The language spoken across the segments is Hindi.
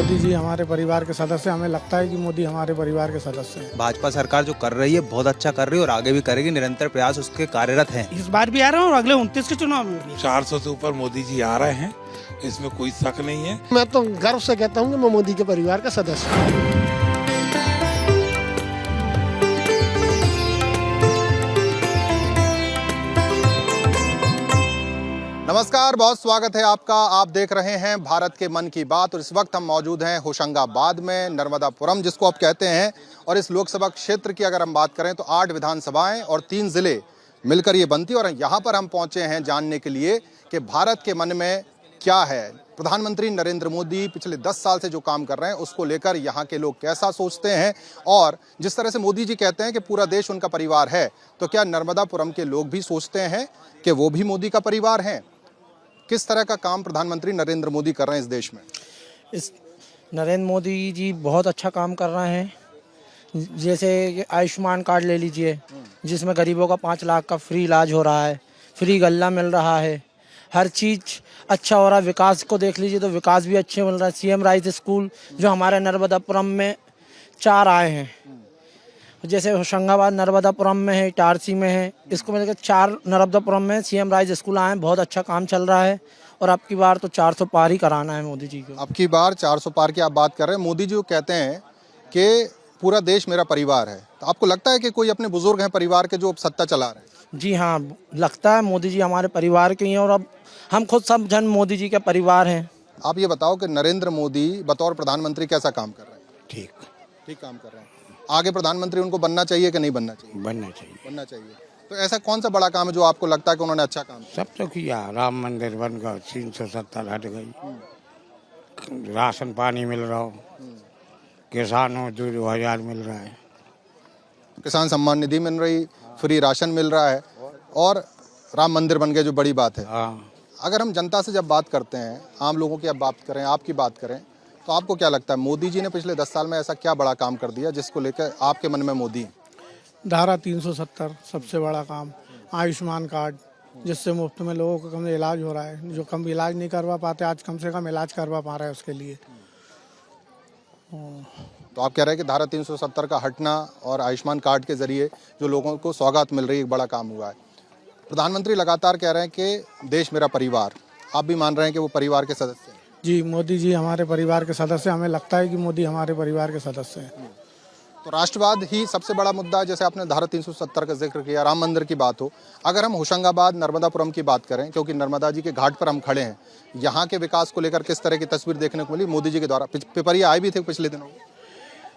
मोदी जी हमारे परिवार के सदस्य, हमें लगता है कि मोदी हमारे परिवार के सदस्य हैं। भाजपा सरकार जो कर रही है बहुत अच्छा कर रही है और आगे भी करेगी, निरंतर प्रयास उसके कार्यरत हैं। इस बार भी आ रहे हैं और अगले 29 के चुनाव में भी। 400 से ऊपर मोदी जी आ रहे हैं, इसमें कोई शक नहीं है। मैं तो गर्व से कहता हूँ कि मैं मोदी के परिवार का सदस्य हूँ। नमस्कार, बहुत स्वागत है आपका। आप देख रहे हैं भारत के मन की बात और इस वक्त हम मौजूद हैं होशंगाबाद में, नर्मदापुरम जिसको आप कहते हैं। और इस लोकसभा क्षेत्र की अगर हम बात करें तो 8 विधानसभाएं और 3 जिले मिलकर ये बनती है। और यहाँ पर हम पहुँचे हैं जानने के लिए कि भारत के मन में क्या है। प्रधानमंत्री नरेंद्र मोदी पिछले 10 साल से जो काम कर रहे हैं उसको लेकर यहाँ के लोग कैसा सोचते हैं। और जिस तरह से मोदी जी कहते हैं कि पूरा देश उनका परिवार है, तो क्या नर्मदापुरम के लोग भी सोचते हैं कि वो भी मोदी का परिवार हैं। किस तरह का काम प्रधानमंत्री नरेंद्र मोदी कर रहे हैं इस देश में? इस नरेंद्र मोदी जी बहुत अच्छा काम कर रहे हैं। जैसे आयुष्मान कार्ड ले लीजिए, जिसमें गरीबों का 5 लाख का फ्री इलाज हो रहा है, फ्री गल्ला मिल रहा है, हर चीज़ अच्छा हो रहा है। विकास को देख लीजिए तो विकास भी अच्छे मिल रहा है। सीएम राइस स्कूल जो हमारे नर्मदापुरम में 4 आए हैं, जैसे होशंगाबाद नर्मदापुरम में है, इटारसी में है, इसको मिलकर 4 नर्मदापुरम में सीएम राइस स्कूल आए हैं। बहुत अच्छा काम चल रहा है और अब की बार तो 400 पार ही कराना है मोदी जी को। अब की बार 400 पार की आप बात कर रहे हैं। मोदी जी कहते हैं कि पूरा देश मेरा परिवार है, तो आपको लगता है कि कोई अपने बुजुर्ग हैं परिवार के जो सत्ता चला रहे हैं? जी हाँ, लगता है मोदी जी हमारे परिवार के ही हैं और अब हम खुद सब जन मोदी जी के परिवार हैं। आप ये बताओ कि नरेंद्र मोदी बतौर प्रधानमंत्री कैसा काम कर रहे हैं? ठीक काम कर रहे हैं। आगे प्रधानमंत्री उनको बनना चाहिए कि नहीं बनना चाहिए? बनना चाहिए। तो ऐसा कौन सा बड़ा काम है जो आपको लगता है कि उन्होंने अच्छा काम किया? सब तो किया। राम मंदिर बन गया, 370 हट गई, राशन पानी मिल रहा हो, किसानों 2000 मिल रहा है, किसान सम्मान निधि मिल रही, फ्री राशन मिल रहा है और राम मंदिर बन गए, जो बड़ी बात है। अगर हम जनता से जब बात करते हैं, आम लोगों की अब बात करें, आपकी बात करें, तो आपको क्या लगता है मोदी जी ने पिछले 10 साल में ऐसा क्या बड़ा काम कर दिया जिसको लेकर आपके मन में मोदी? धारा 370 सबसे बड़ा काम, आयुष्मान कार्ड जिससे मुफ्त में लोगों का कम इलाज हो रहा है। जो कम इलाज नहीं करवा पाते आज कम से कम इलाज करवा पा रहा है उसके लिए। तो आप कह रहे हैं कि धारा 370 का हटना और आयुष्मान कार्ड के जरिए जो लोगों को सौगात मिल रही है, एक बड़ा काम हुआ है। प्रधानमंत्री लगातार कह रहे हैं कि देश मेरा परिवार, आप भी मान रहे हैं कि वो परिवार के सदस्य हैं? जी, मोदी जी हमारे परिवार के सदस्य, हमें लगता है कि मोदी हमारे परिवार के सदस्य हैं। तो राष्ट्रवाद ही सबसे बड़ा मुद्दा है। जैसे आपने धारा 370 का जिक्र किया, राम मंदिर की बात हो, अगर हम होशंगाबाद नर्मदापुरम की बात करें, क्योंकि नर्मदा जी के घाट पर हम खड़े हैं, यहाँ के विकास को लेकर किस तरह की तस्वीर देखने को मिली मोदी जी के द्वारा? पिपरिया आए भी थे पिछले दिनों।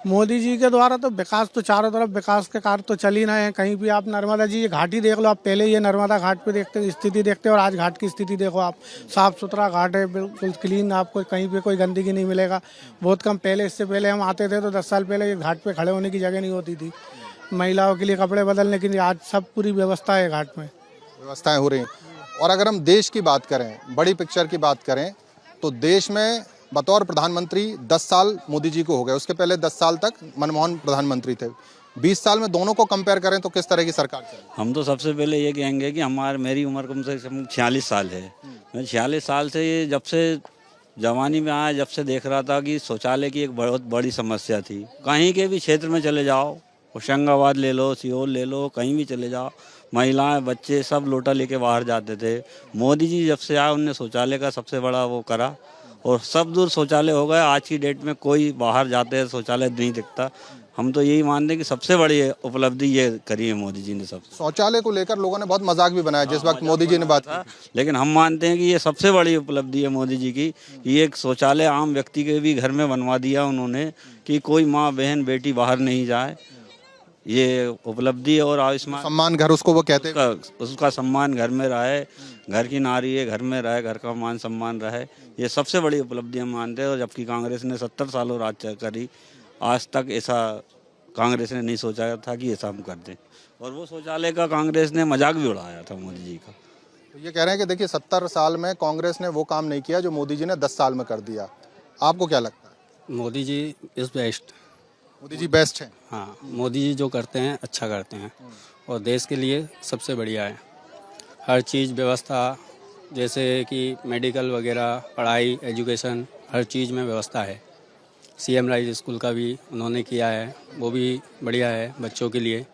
मोदी जी के द्वारा तो विकास तो चारों तरफ विकास के कार्य तो चल ही रहे हैं। कहीं भी आप नर्मदा जी ये घाट ही देख लो, आप पहले ये नर्मदा घाट पे देखते स्थिति देखते और आज घाट की स्थिति देखो आप। साफ सुथरा घाट है, बिल्कुल क्लीन, आपको कहीं पे कोई गंदगी नहीं मिलेगा। बहुत कम पहले, इससे पहले हम आते थे तो 10 साल पहले ये घाट पे खड़े होने की जगह नहीं होती थी, महिलाओं के लिए कपड़े बदलने की। आज सब पूरी व्यवस्था है घाट में, व्यवस्थाएं हो रही हैं। और अगर हम देश की बात करें, बड़ी पिक्चर की बात करें, तो देश में बतौर प्रधानमंत्री 10 साल मोदी जी को हो गए, उसके पहले 10 साल तक मनमोहन प्रधानमंत्री थे। 20 साल में दोनों को कंपेयर करें तो किस तरह की सरकार चल? हम तो सबसे पहले ये कहेंगे कि मेरी उम्र कम से कम 46 साल है। मैं 46 साल से जब से जवानी में आया, जब से देख रहा था कि शौचालय की एक बहुत बड़ी समस्या थी। कहीं के भी क्षेत्र में चले जाओ, होशंगाबाद ले लो, सीहोर ले लो, कहीं भी चले जाओ, महिलाएं बच्चे सब लोटा लेके बाहर जाते थे। मोदी जी जब से आए उनने शौचालय का सबसे बड़ा वो करा और सब दूर शौचालय हो गया। आज की डेट में कोई बाहर जाते हैं शौचालय नहीं दिखता। हम तो यही मानते हैं कि सबसे बड़ी उपलब्धि ये करी है मोदी जी ने। सब शौचालय को लेकर लोगों ने बहुत मजाक भी बनाया जिस वक्त मोदी जी ने बात की, लेकिन हम मानते हैं कि ये सबसे बड़ी उपलब्धि है मोदी जी की। ये एक शौचालय आम व्यक्ति के भी घर में बनवा दिया उन्होंने कि कोई माँ बहन बेटी बाहर नहीं जाए, ये उपलब्धि है। और आयुष्मान सम्मान घर उसको वो कहते हैं, उसका सम्मान घर में रहे, घर की नारी है घर में रहे, घर का मान सम्मान रहे, ये सबसे बड़ी उपलब्धि हम मानते हैं। और जबकि कांग्रेस ने 70 सालों राज करी, आज तक ऐसा कांग्रेस ने नहीं सोचा था कि ऐसा हम कर दें। और वो शौचालय का कांग्रेस ने मजाक भी उड़ाया था मोदी जी का। तो ये कह रहे हैं कि देखिए 70 साल में कांग्रेस ने वो काम नहीं किया जो मोदी जी ने 10 साल में कर दिया। आपको क्या लगता है? Modi ji is best. Modi ji best हैं? हाँ, मोदी जी जो करते हैं अच्छा करते हैं और देश के लिए सबसे बढ़िया है। हर चीज़ व्यवस्था, जैसे कि मेडिकल वगैरह, पढ़ाई, एजुकेशन, हर चीज़ में व्यवस्था है। सीएम राइज स्कूल का भी उन्होंने किया है, वो भी बढ़िया है बच्चों के लिए।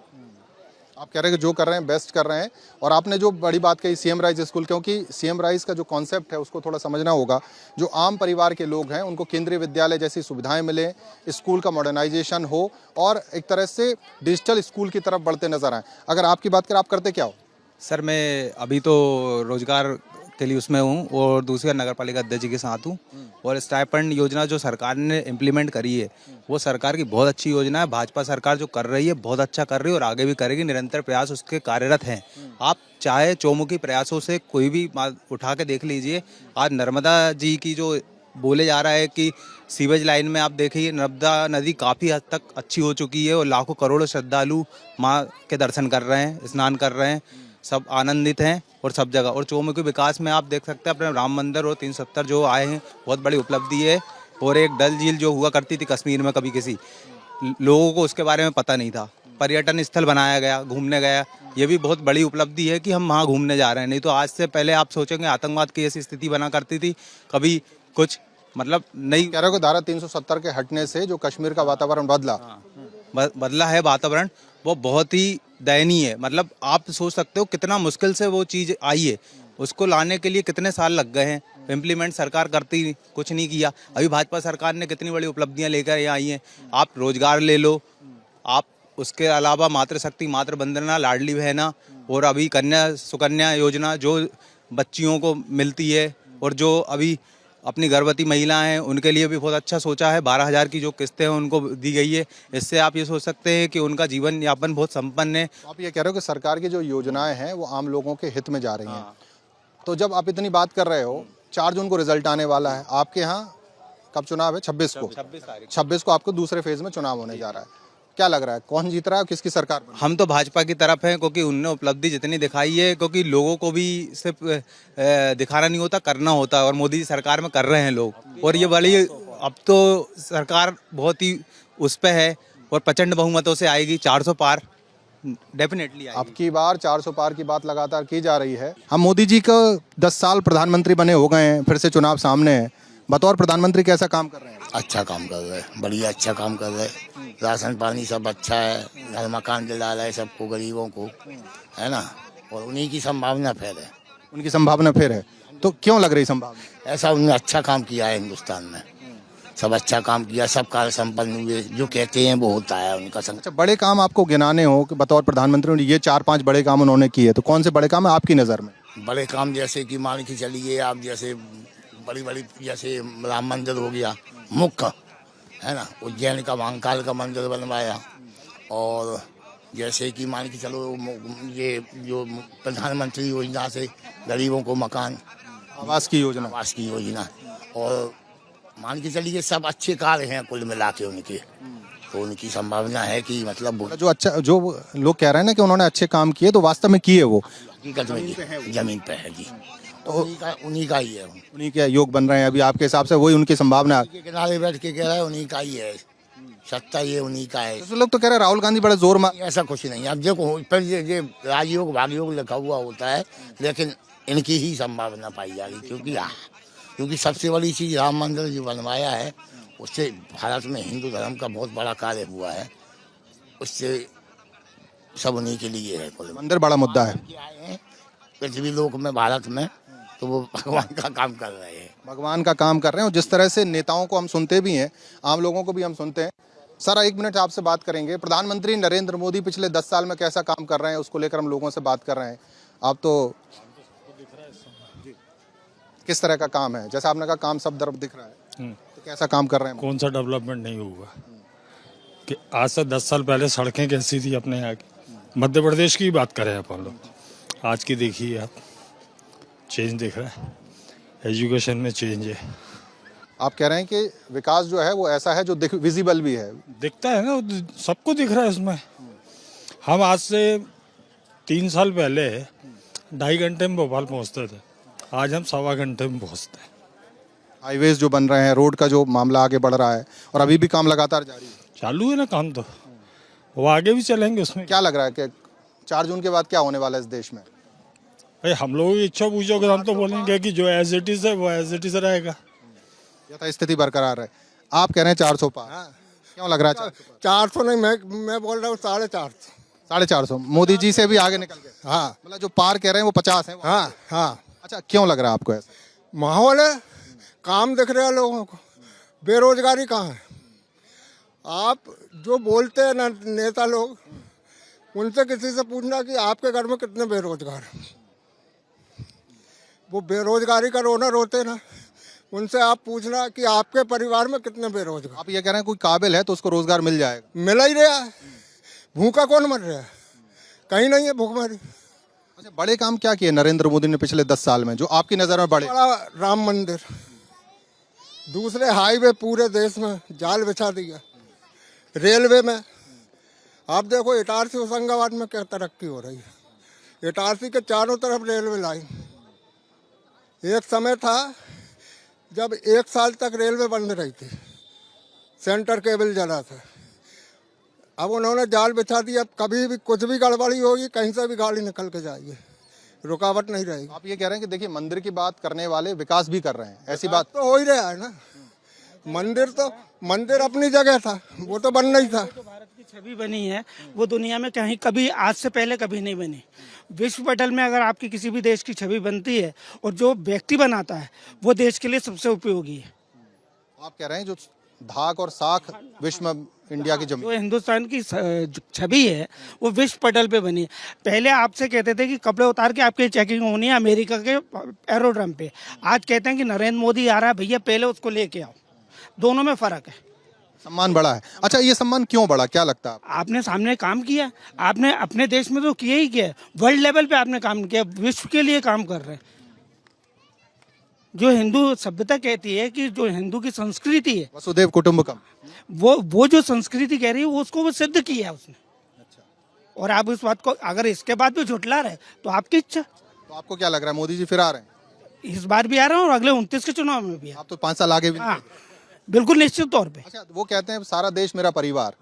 आप कह रहे हैं कि जो कर रहे हैं बेस्ट कर रहे हैं। और आपने जो बड़ी बात कही सीएम राइज स्कूल, क्योंकि सीएम राइज का जो कॉन्सेप्ट है उसको थोड़ा समझना होगा। जो आम परिवार के लोग हैं उनको केंद्रीय विद्यालय जैसी सुविधाएं मिले, स्कूल का मॉडर्नाइजेशन हो और एक तरह से डिजिटल स्कूल की तरफ बढ़ते नजर आए। अगर आपकी बात करें, आप करते क्या हो? सर मैं अभी तो रोजगार के लिए उसमें हूँ और दूसरी नगर पालिका अध्यक्ष जी के साथ हूँ। और स्टाइपेंड योजना जो सरकार ने इम्प्लीमेंट करी है वो सरकार की बहुत अच्छी योजना है। भाजपा सरकार जो कर रही है बहुत अच्छा कर रही है और आगे भी करेगी। निरंतर प्रयास उसके कार्यरत हैं। आप चाहे चौमुखी प्रयासों से कोई भी उठा के देख लीजिए। आज नर्मदा जी की जो बोले जा रहा है कि सीवेज लाइन में आप देखिए नर्मदा नदी काफ़ी हद तक अच्छी हो चुकी है और लाखों करोड़ों श्रद्धालु माँ के दर्शन कर रहे हैं, स्नान कर रहे हैं, सब आनंदित हैं और सब जगह। और चौमुखी विकास में आप देख सकते हैं अपने राम मंदिर और 370 जो आए हैं, बहुत बड़ी उपलब्धि है। और एक डल झील जो हुआ करती थी कश्मीर में, कभी किसी लोगों को उसके बारे में पता नहीं था, पर्यटन स्थल बनाया गया, घूमने गया। ये भी बहुत बड़ी उपलब्धि है कि हम वहाँ घूमने जा रहे हैं। नहीं तो आज से पहले आप सोचेंगे आतंकवाद की ऐसी स्थिति बना करती थी, कभी कुछ मतलब नहीं। कह रहे हो कि धारा 370 के हटने से जो कश्मीर का वातावरण बदला है वातावरण, वो बहुत ही दयनीय है। मतलब आप सोच सकते हो कितना मुश्किल से वो चीज़ आई है, उसको लाने के लिए कितने साल लग गए हैं। इम्प्लीमेंट सरकार करती कुछ नहीं किया। अभी भाजपा सरकार ने कितनी बड़ी उपलब्धियां लेकर यहाँ आई हैं। आप रोजगार ले लो, आप उसके अलावा मातृशक्ति, मातृ वंदना, लाडली बहना और अभी कन्या सुकन्या योजना जो बच्चियों को मिलती है और जो अभी अपनी गर्भवती महिलाएं हैं उनके लिए भी बहुत अच्छा सोचा है। 12,000 की जो किस्तें हैं उनको दी गई है। इससे आप ये सोच सकते हैं कि उनका जीवन यापन बहुत संपन्न है। आप ये कह रहे हो कि सरकार की जो योजनाएं हैं वो आम लोगों के हित में जा रही हैं। तो जब आप इतनी बात कर रहे हो, 4 जून को रिजल्ट आने वाला है। आपके यहाँ कब चुनाव है? 26 को। 26 को आपको दूसरे फेज में चुनाव होने जा रहा है। क्या लग रहा है कौन जीत रहा है, किसकी सरकार? हम तो भाजपा की तरफ हैं क्योंकि उनने उपलब्धि जितनी दिखाई है, क्योंकि लोगों को भी सिर्फ दिखाना नहीं होता, करना होता है। और मोदी जी सरकार में कर रहे हैं लोग। और ये बड़ी अब तो सरकार बहुत ही उस पे है और प्रचंड बहुमतों से आएगी। 400 पार डेफिनेटली आएगी। आपकी बार 400 पार की बात लगातार की जा रही है। हम मोदी जी को 10 साल प्रधानमंत्री बने हो गए हैं, फिर से चुनाव सामने है। बतौर प्रधानमंत्री कैसा काम कर रहे हैं? अच्छा काम कर रहे हैं, बढ़िया अच्छा काम कर रहे हैं। राशन पानी सब अच्छा है, घर मकान दिला रहे सबको, गरीबों को, है ना। और उन्हीं की संभावना फिर है। उनकी संभावना फिर है तो क्यों लग रही संभावना? ऐसा उन्होंने अच्छा काम किया है हिंदुस्तान में, सब अच्छा काम किया, सब कार्य संपन्न हुए। जो कहते हैं वो होता है उनका संग। अच्छा, बड़े काम आपको गिनाने हो कि बतौर प्रधानमंत्री ये 4-5 बड़े काम उन्होंने किए, तो कौन से बड़े काम है आपकी नज़र में? बड़े काम जैसे कि मान के चलिए आप, जैसे बड़ी बड़ी जैसे राम मंदिर हो गया मुख्य, है ना। उज्जैन का महाकाल का मंदिर बनवाया। और जैसे कि मान के चलो ये जो प्रधानमंत्री योजना से गरीबों को मकान, आवास की योजना, और मान के चलिए सब अच्छे कार्य हैं कुल मिला के उनके। तो उनकी संभावना है कि मतलब जो लोग कह रहे हैं ना कि उन्होंने अच्छे काम किए, तो वास्तव में किए वो हकीकत में जमीन पे है जी। तो उन्हीं का ही है, उन्हीं के योग बन रहे हैं अभी आपके हिसाब से, वही उनकी संभावना है। किनारे बैठ के कह रहा है उन्हीं का ही है, सत्ता ये उन्हीं का है। तो लोग तो कह रहे हैं राहुल गांधी बड़ा जोर मार। ऐसा कुछ नहीं। अब देखो पर ये राजयोग भागयोग लिखा हुआ होता है, लेकिन इनकी ही संभावना पाई जा रही। क्योंकि सबसे बड़ी चीज़ राम मंदिर जो बनवाया है, उससे भारत में हिंदू धर्म का बहुत बड़ा कार्य हुआ है। उससे सब उन्हीं के लिए है। मंदिर बड़ा मुद्दा है पृथ्वी लोक में, भारत में, तो वो भगवान का काम कर रहे हैं। भगवान का काम कर रहे हैं। और जिस तरह से नेताओं को हम सुनते भी हैं, आम लोगों को भी हम सुनते हैं। सर 1 मिनट आपसे बात करेंगे। प्रधानमंत्री नरेंद्र मोदी पिछले 10 साल में कैसा काम कर रहे हैं उसको लेकर हम लोगों से बात कर रहे हैं। आप तो किस तरह का काम है? जैसा आपने कहा काम सब तरफ दिख रहा है, तो कैसा काम कर रहे हैं? कौन सा डेवलपमेंट नहीं हुआ कि आज से 10 साल पहले सड़कें कैसी थी अपने यहाँ की? मध्य प्रदेश की बात करें अपन लोग, आज की देखिए आप, चेंज दिख रहा है। एजुकेशन में चेंज है। आप कह रहे हैं कि विकास जो है वो ऐसा है जो विजिबल भी है, दिखता है ना, सबको दिख रहा है इसमें। हम आज से 3 साल पहले 2.5 घंटे में भोपाल पहुँचते थे, आज हम 1.25 घंटे में पहुँचते हैं। हाईवेज जो बन रहे हैं, रोड का जो मामला आगे बढ़ रहा है, और अभी भी काम लगातार जारी है। चालू है ना काम, तो वो आगे भी चलेंगे। उसमें क्या लग रहा है कि 4 जून के बाद क्या होने वाला है इस देश में? भाई हम लोगों की इच्छा पूछोगे हम तो बोलेंगे कि जो एज इट इज़ है वो एज इट इज़ रहेगा। यथा स्थिति बरकरार है। आप कह रहे हैं 400 पार, क्यों लग रहा है 400 पार? 400 नहीं, मैं बोल रहा हूँ 450। 450 मोदी जी से भी आगे निकल गए। हाँ मतलब जो पार कह रहे हैं वो 50 है। हाँ हाँ, अच्छा, क्यों लग रहा है आपको ऐसा? माहौल है, काम दिख रहा है लोगों को, बेरोजगारी कहाँ है। आप जो बोलते हैं ना नेता लोग, उनसे किसी से पूछना कि आपके घर में कितने बेरोजगार हैं। वो बेरोजगारी का रोना रोते ना, उनसे आप पूछना कि आपके परिवार में कितने बेरोजगार। आप ये कह रहे हैं कोई काबिल है तो उसको रोजगार मिल जाएगा। मिला ही रहा है, भूखा कौन मर रहा है, कहीं नहीं है भूखमरी। अच्छा, बड़े काम क्या किए नरेंद्र मोदी ने पिछले 10 साल में जो आपकी नजर में बड़े? बड़ा राम मंदिर, दूसरे हाईवे पूरे देश में जाल बिछा दिया, रेलवे में आप देखो इटारसी होशंगाबाद में क्या तरक्की हो रही है। इटारसी के चारों तरफ रेलवे लाइन। एक समय था जब 1 साल तक रेलवे बंद रही थी, सेंटर केबल जला था। अब उन्होंने जाल बिछा दिया, अब कभी भी कुछ भी गड़बड़ी होगी कहीं से भी गाड़ी निकल के जाएगी, रुकावट नहीं रहेगी। आप ये कह रहे हैं कि देखिए मंदिर की बात करने वाले विकास भी कर रहे हैं, ऐसी बात तो हो ही रहा है ना। मंदिर अपनी जगह था, वो तो बन नहीं था। जो भारत की छवि बनी है वो दुनिया में कहीं कभी आज से पहले कभी नहीं बनी। विश्व पटल में अगर आपकी किसी भी देश की छवि बनती है और जो व्यक्ति बनाता है वो देश के लिए सबसे उपयोगी है। आप कह रहे हैं जो धाक और साख विश्व में इंडिया की जो जमीन। हिंदुस्तान की छवि है वो विश्व पटल पे बनी है। पहले आपसे कहते थे कि कपड़े उतार के आपकी चेकिंग होनी है अमेरिका के एरोड्रम पे, आज कहते हैं कि नरेंद्र मोदी आ रहा है भैया पहले उसको लेके आओ। दोनों में फर्क है। सम्मान बड़ा है। अच्छा, ये सम्मान क्यों बढ़ा, क्या लगता है? आपने सामने काम किया, आपने अपने देश में तो किया ही किया, वर्ल्ड लेवल पे आपने काम किया, विश्व के लिए काम कर रहे हैं। जो हिंदू सभ्यता कहती है कि जो हिंदू की संस्कृति है वसुदेव कुटुंबकम, वो जो संस्कृति कह रही है वो उसको वो सिद्ध किया है उसने। और आप इस बात को अगर इसके बाद भी झुठला रहे तो आपकी इच्छा। तो आपको क्या लग रहा है मोदी जी फिर आ रहे हैं? इस बार भी आ रहा हूँ और अगले 29 के चुनाव में भी। आप तो 5 साल आगे भी हाँ बिल्कुल निश्चित तौर पे। अच्छा, वो कहते हैं सारा देश मेरा परिवार,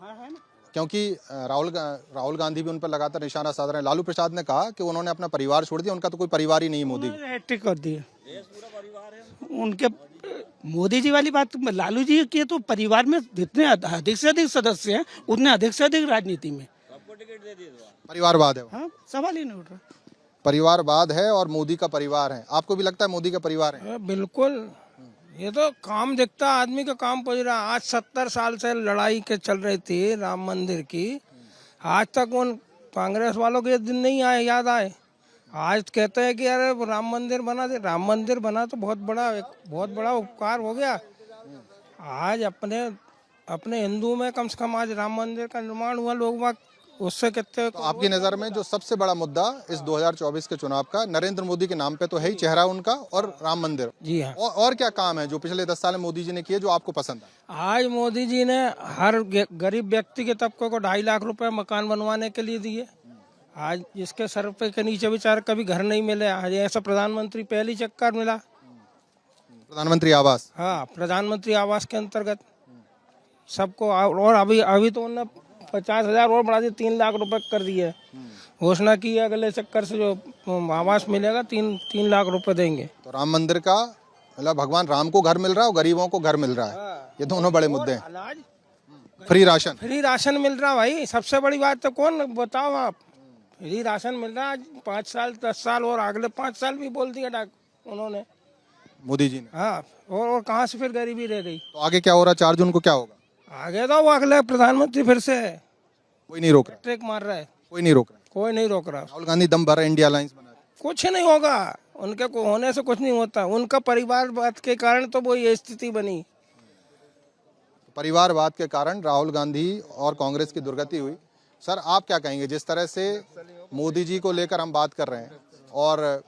क्योंकि राहुल गांधी भी उन पर लगातार निशाना साध रहे हैं। लालू प्रसाद ने कहा कि उन्होंने अपना परिवार छोड़ दिया, उनका तो कोई परिवार ही नहीं है मोदी। हैट्रिक कर दिया उनके। मोदी जी वाली बात, लालू जी के तो परिवार में जितने अधिक से अधिक सदस्य हैं उतने अधिक से अधिक राजनीति में। परिवारवाद है, हाँ सवाल ही नहीं उठ रहा। परिवारवाद है और मोदी का परिवार है। आपको भी लगता है मोदी का परिवार है? बिल्कुल, ये तो काम दिखता, आदमी का काम पहुंच रहा। आज 70 साल से लड़ाई के चल रही थी राम मंदिर की, आज तक उन कांग्रेस वालों के दिन नहीं आए, याद आए। आज कहते हैं कि अरे राम मंदिर बना दे। राम मंदिर बना तो बहुत बड़ा उपकार हो गया। आज अपने हिंदू में कम से कम आज राम मंदिर का निर्माण हुआ, लोग उससे कहते। तो आपकी नज़र में जो सबसे बड़ा मुद्दा इस 2024 के चुनाव का नरेंद्र मोदी के नाम पे तो है ही चेहरा उनका, और राम मंदिर। जी हाँ। और क्या काम है जो पिछले 10 साल में मोदी जी ने किए जो आपको पसंद है? आज मोदी जी ने हर गरीब व्यक्ति के तबके को 2.5 लाख रुपए मकान बनवाने के लिए दिए। आज जिसके सर पे के नीचे बेचारे कभी घर नहीं मिले, आज ऐसा प्रधानमंत्री पहली चक्कर मिला, प्रधानमंत्री आवास। हाँ, प्रधानमंत्री आवास के अंतर्गत सबको। और अभी तो उन्होंने 50,000 और बढ़ा दिए, 3 लाख रुपए कर दिए। घोषणा की है अगले चक्कर से जो आवास मिलेगा 3 लाख रुपए देंगे। तो राम मंदिर का मतलब भगवान राम को घर मिल रहा है और गरीबों को घर मिल रहा है, ये दोनों बड़े मुद्दे हैं। अनाज फ्री राशन मिल रहा भाई, सबसे बड़ी बात तो कौन बताओ आप। फ्री राशन मिल रहा है 5 साल 10 साल और अगले 5 साल भी बोल दिया उन्होंने, मोदी जी ने। हाँ, और कहाँ से फिर गरीबी रह गई। तो आगे क्या हो रहा है? 4 जून को क्या होगा? आगे तो वो अगले प्रधानमंत्री फिर से कोई नहीं रोक रहा, ट्रैक मार रहा है। कोई नहीं रोक रहा, कोई नहीं रोक रहा। राहुल गांधी दम भर रहे, इंडिया अलायंस बना रहे। कुछ नहीं होगा, उनके को होने से कुछ नहीं होता। उनका परिवारवाद के कारण तो वो ये स्थिति बनी। परिवारवाद के कारण राहुल गांधी और कांग्रेस की दुर्गति हुई। सर, आप क्या कहेंगे जिस तरह से मोदी जी को लेकर हम बात कर रहे हैं और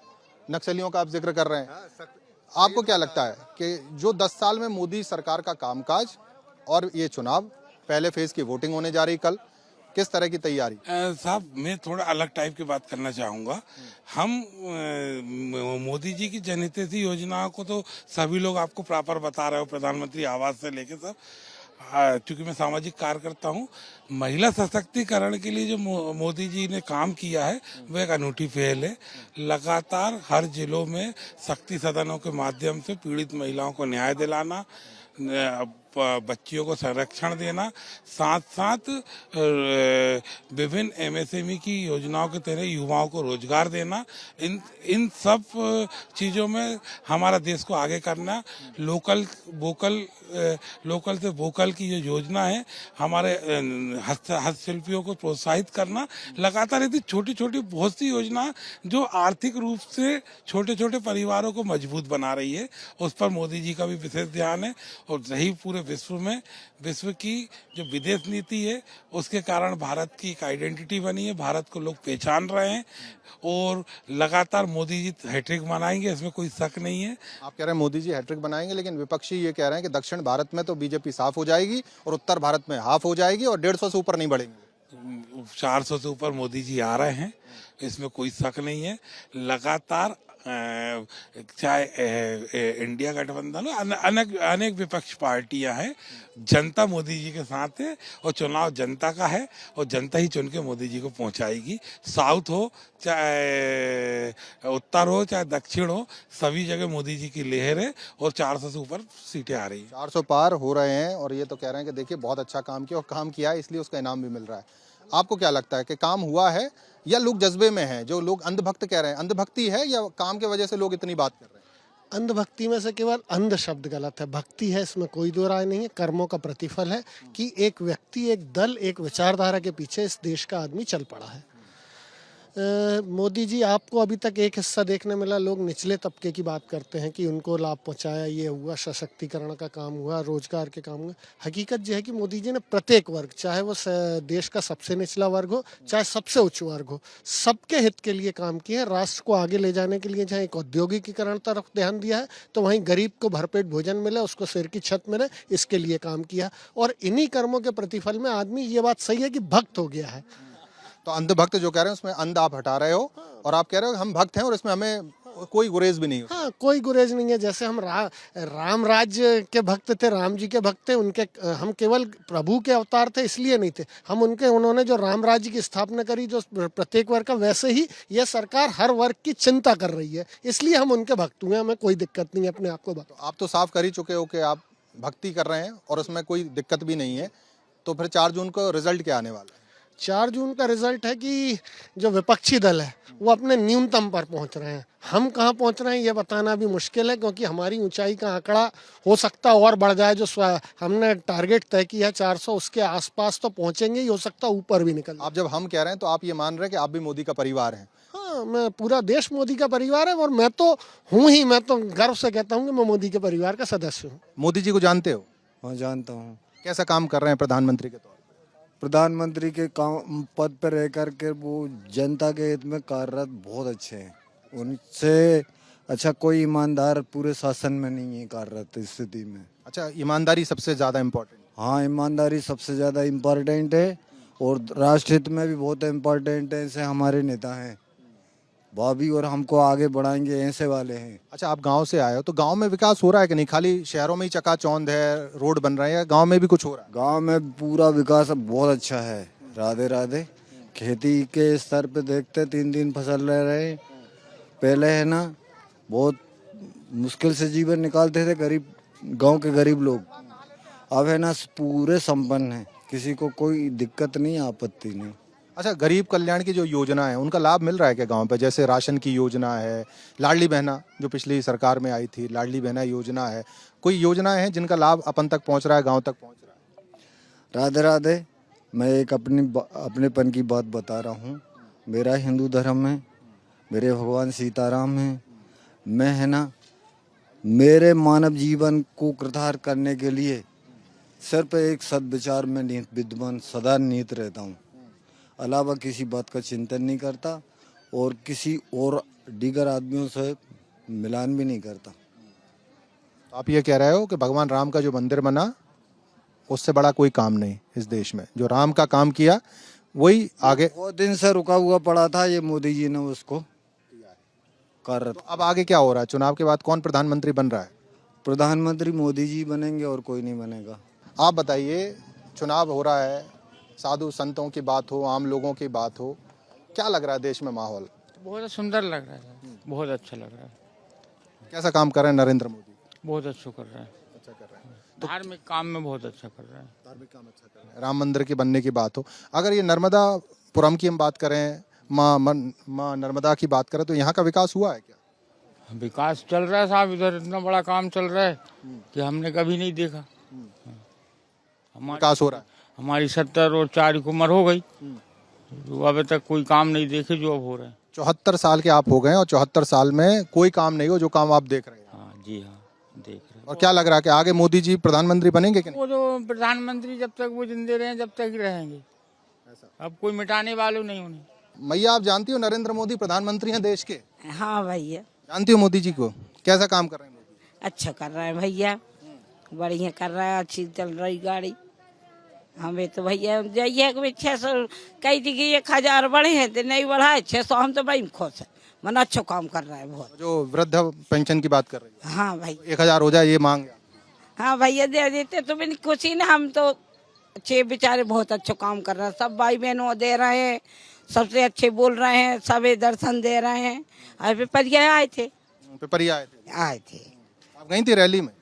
नक्सलियों का आप जिक्र कर रहे हैं, आपको क्या लगता है कि जो 10 साल में मोदी सरकार का कामकाज और ये चुनाव, पहले फेज की वोटिंग होने जा रही कल, किस तरह की तैयारी? साहब, मैं थोड़ा अलग टाइप की बात करना चाहूँगा। हम मोदी जी की जनहित योजनाओं को तो सभी लोग आपको प्रॉपर बता रहे हो, प्रधानमंत्री आवास से लेके सब। क्योंकि मैं सामाजिक कार्य करता हूँ, महिला सशक्तिकरण के लिए जो मोदी जी ने काम किया है वह एक अनूठी पहल है। लगातार हर जिलों में शक्ति सदनों के माध्यम से पीड़ित महिलाओं को न्याय दिलाना, बच्चियों को संरक्षण देना, साथ साथ विभिन्न एमएसएमई की योजनाओं के तहत युवाओं को रोजगार देना, इन सब चीज़ों में हमारा देश को आगे करना। लोकल से वोकल की जो योजना है, हमारे हस्तशिल्पियों को प्रोत्साहित करना, लगातार ऐसी छोटी छोटी बहुत सी योजना जो आर्थिक रूप से छोटे छोटे परिवारों को मजबूत बना रही है, उस पर मोदी जी का भी विशेष ध्यान है। और रही पूरे विश्व की जो विदेश नीति है, उसके कारण भारत की एक आइडेंटिटी बनी है, भारत को लोग पहचान रहे हैं और लगातार मोदी जी हैट्रिक बनाएंगे, इसमें कोई शक नहीं है। आप कह रहे हैं मोदी जी हैट्रिक बनाएंगे, लेकिन विपक्षी ये कह रहे हैं कि दक्षिण भारत में तो बीजेपी साफ हो जाएगी और उत्तर भारत में हाफ हो जाएगी और 150 से ऊपर नहीं बढ़ेंगे। 400 से ऊपर मोदी जी आ रहे हैं, इसमें कोई शक नहीं है। लगातार चाहे इंडिया गठबंधन हो, अनेक विपक्ष पार्टियां हैं, जनता मोदी जी के साथ है और चुनाव जनता का है और जनता ही चुन के मोदी जी को पहुंचाएगी। साउथ हो चाहे उत्तर हो चाहे दक्षिण हो, सभी जगह मोदी जी की लहर है और 400 से ऊपर सीटें आ रही हैं। 400 पार हो रहे हैं और ये तो कह रहे हैं कि देखिए बहुत अच्छा काम किया और काम किया है इसलिए उसका इनाम भी मिल रहा है। आपको क्या लगता है कि काम हुआ है या लोग जज्बे में हैं? जो लोग अंधभक्त कह रहे हैं, अंधभक्ति है या काम के वजह से लोग इतनी बात कर रहे हैं? अंधभक्ति में से केवल अंध शब्द गलत है, भक्ति है, इसमें कोई दो राय नहीं है। कर्मों का प्रतिफल है कि एक व्यक्ति, एक दल, एक विचारधारा के पीछे इस देश का आदमी चल पड़ा है। मोदी जी, आपको अभी तक एक हिस्सा देखने मिला, लोग निचले तबके की बात करते हैं कि उनको लाभ पहुंचाया, ये हुआ, सशक्तिकरण का काम हुआ, रोजगार के काम हुए। हकीकत यह है कि मोदी जी ने प्रत्येक वर्ग, चाहे वो देश का सबसे निचला वर्ग हो चाहे सबसे उच्च वर्ग हो, सबके हित के लिए काम किए हैं। राष्ट्र को आगे ले जाने के लिए जहाँ एक औद्योगिकीकरण तरफ ध्यान दिया है, तो वहीं गरीब को भरपेट भोजन मिले, उसको सिर की छत मिले, इसके लिए काम किया। और इन्हीं कर्मों के प्रतिफल में आदमी, ये बात सही है कि भक्त हो गया है। तो अंधभक्त जो कह रहे हैं उसमें अंध आप हटा रहे हो और आप कह रहे हो हम भक्त हैं और इसमें हमें कोई गुरेज भी नहीं हो। हाँ, कोई गुरेज नहीं है। जैसे हम राम राज्य के भक्त थे, राम जी के भक्त थे, उनके हम केवल प्रभु के अवतार थे इसलिए नहीं थे, हम उन्होंने जो राम राज्य की स्थापना करी, जो प्रत्येक वर्ग का, वैसे ही यह सरकार हर वर्ग की चिंता कर रही है, इसलिए हम उनके भक्त हुए। हमें कोई दिक्कत नहीं है अपने आप को। तो आप तो साफ कर ही चुके हो कि आप भक्ति कर रहे हैं और उसमें कोई दिक्कत भी नहीं है। तो फिर 4 जून को रिजल्ट क्या आने वाला है? 4 जून का रिजल्ट है कि जो विपक्षी दल है वो अपने न्यूनतम पर पहुंच रहे हैं। हम कहां पहुंच रहे हैं ये बताना भी मुश्किल है, क्योंकि हमारी ऊंचाई का आंकड़ा हो सकता है और बढ़ जाए। जो हमने टारगेट तय किया 400, उसके आसपास तो पहुंचेंगे ही, हो सकता है ऊपर भी निकल। आप जब हम कह रहे हैं तो आप ये मान रहे हैं कि आप भी मोदी का परिवार हैं? हाँ, मैं, पूरा देश मोदी का परिवार है और मैं तो हूँ ही। मैं तो गर्व से कहता हूँ कि मैं मोदी के परिवार का सदस्य हूँ। मोदी जी को जानते हो? हाँ, जानता हूँ। कैसा काम कर रहे हैं प्रधानमंत्री के तौर पर? प्रधानमंत्री के काम पद पर रह कर के वो जनता के हित में कार्यरत बहुत अच्छे हैं। उनसे अच्छा कोई ईमानदार पूरे शासन में नहीं है कार्यरत स्थिति में। अच्छा, ईमानदारी सबसे ज़्यादा इम्पोर्टेंट? हाँ, ईमानदारी सबसे ज़्यादा इम्पोर्टेंट है और राष्ट्र हित में भी बहुत इम्पोर्टेंट है। ऐसे हमारे नेता हैं भाभी और हमको आगे बढ़ाएंगे, ऐसे वाले हैं। अच्छा, आप गांव से आए हो तो गांव में विकास हो रहा है कि नहीं? खाली शहरों में ही चकाचौंध है, रोड बन रहे हैं, गांव में भी कुछ हो रहा है? गांव में पूरा विकास अब बहुत अच्छा है। राधे राधे। खेती के स्तर पे देखते 3 फसल रह रहे हैं। पहले है ना बहुत मुश्किल से जीवन निकालते थे गरीब, गांव के गरीब लोग। अब है ना पूरे संपन्न है, किसी को कोई दिक्कत नहीं, आपत्ति नहीं। अच्छा, गरीब कल्याण की जो योजना है उनका लाभ मिल रहा है क्या गांव पे? जैसे राशन की योजना है, लाडली बहना जो पिछली सरकार में आई थी, लाडली बहना योजना है, कोई योजना है जिनका लाभ अपन तक पहुंच रहा है, गांव तक पहुंच रहा है? राधे राधे। मैं एक अपनेपन की बात बता रहा हूँ। मेरा हिंदू धर्म है, मेरे भगवान सीताराम हैं। मैं है ना मेरे मानव जीवन को कृतार्थ करने के लिए सिर्फ एक सद्विचार में विद्यमान सदा निहित रहता हूँ। अलावा किसी बात का चिंतन नहीं करता और किसी और दीगर आदमियों से मिलान भी नहीं करता। आप ये कह रहे हो कि भगवान राम का जो मंदिर बना उससे बड़ा कोई काम नहीं इस देश में? जो राम का काम किया वही आगे बहुत दिन से रुका हुआ पड़ा था, ये मोदी जी ने उसको कर। तो अब आगे क्या हो रहा है? चुनाव के बाद कौन प्रधानमंत्री बन रहा है? प्रधानमंत्री मोदी जी बनेंगे और कोई नहीं बनेगा। आप बताइए, चुनाव हो रहा है, साधु संतों की बात हो, आम लोगों की बात हो, क्या लग रहा है देश में माहौल? बहुत सुंदर लग रहा है, बहुत अच्छा लग रहा है। कैसा काम कर रहे हैं नरेंद्र मोदी? बहुत अच्छा कर रहा है। अच्छा कर रहे हैं, धार्मिक काम में बहुत अच्छा कर रहे हैं। धार्मिक काम अच्छा कर रहे हैं। राम मंदिर के बनने की बात हो, अगर ये नर्मदापुरम की हम बात करें, माँ नर्मदा की बात करें, तो यहाँ का विकास हुआ है क्या? विकास चल रहा है साहब, इधर इतना बड़ा काम चल रहा है कि हमने कभी नहीं देखा। विकास हो रहा है। हमारी 70 और 4 की उम्र हो गई, जो अभी तक कोई काम नहीं देखे जो अब हो रहे हैं। 74 साल के आप हो गए और 74 साल में कोई काम नहीं हो जो काम आप देख रहे हैं। हाँ जी हाँ, देख रहे हैं। और क्या लग रहा है कि आगे मोदी जी प्रधानमंत्री बनेंगे कि नहीं? वो जो प्रधानमंत्री जब तक वो जिंदे रहे जब तक ही रहेंगे, अब कोई मिटाने वाले नहीं उन्हें। मैया, आप जानती हो नरेंद्र मोदी प्रधानमंत्री हैं देश के? हाँ भैया, जानती हो मोदी जी को? कैसा काम कर रहे हैं मोदी? अच्छा कर रहा है भैया, बढ़िया कर रहा है, अच्छी चल रही गाड़ी। हमें तो भैया जाइए 600 कई जगह 1000 बढ़े हैं तो नहीं बढ़ाए 600, हम तो भाई खुश है, मन अच्छा काम कर रहा है बहुत। जो वृद्ध पेंशन की बात कर रही है, हाँ भाई, 1000 हो जाए ये मांग। हाँ भैया दे देते तो मैंने खुशी ना, हम तो अच्छे बेचारे बहुत अच्छा काम कर रहे हैं, सब भाई बहनों दे रहे हैं, सबसे अच्छे बोल रहे हैं, सभी दर्शन दे रहे हैं। अभी पिपरिया आए थे। पिपरिया आए थे। आप गई थी रैली में?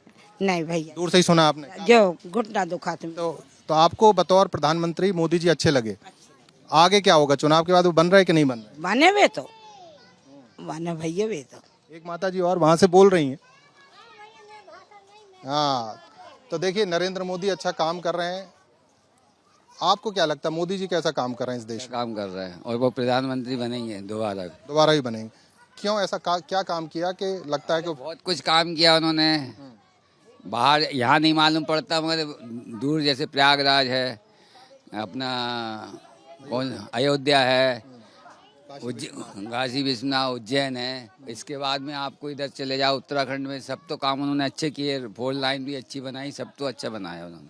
नहीं भैया, दूर से ही सुना आपने? जो घुटना दुखा थे। तो आपको बतौर प्रधानमंत्री मोदी जी अच्छे लगे। आगे क्या होगा चुनाव के बाद, वो बन रहे कि नहीं बन रहे? बने वे तो बने भैया वे तो। एक माता जी और वहां से बोल रही हैं। हाँ, तो देखिए नरेंद्र मोदी अच्छा काम कर रहे हैं। आपको क्या लगता है मोदी जी कैसा काम कर रहे हैं इस देश में? काम कर रहे हैं और वो प्रधानमंत्री बनेंगे दोबारा ही बनेंगे। क्यों ऐसा क्या काम किया कि लगता है कि बहुत कुछ काम किया उन्होंने। बाहर यहाँ नहीं मालूम पड़ता, मगर दूर जैसे प्रयागराज है, अपना कौन अयोध्या है, काशी विश्वनाथ, उज्जैन है। इसके बाद में आपको इधर चले जाओ उत्तराखंड में, सब तो काम उन्होंने अच्छे किए, 4 लाइन भी अच्छी बनाई, सब तो अच्छा बनाया उन्होंने।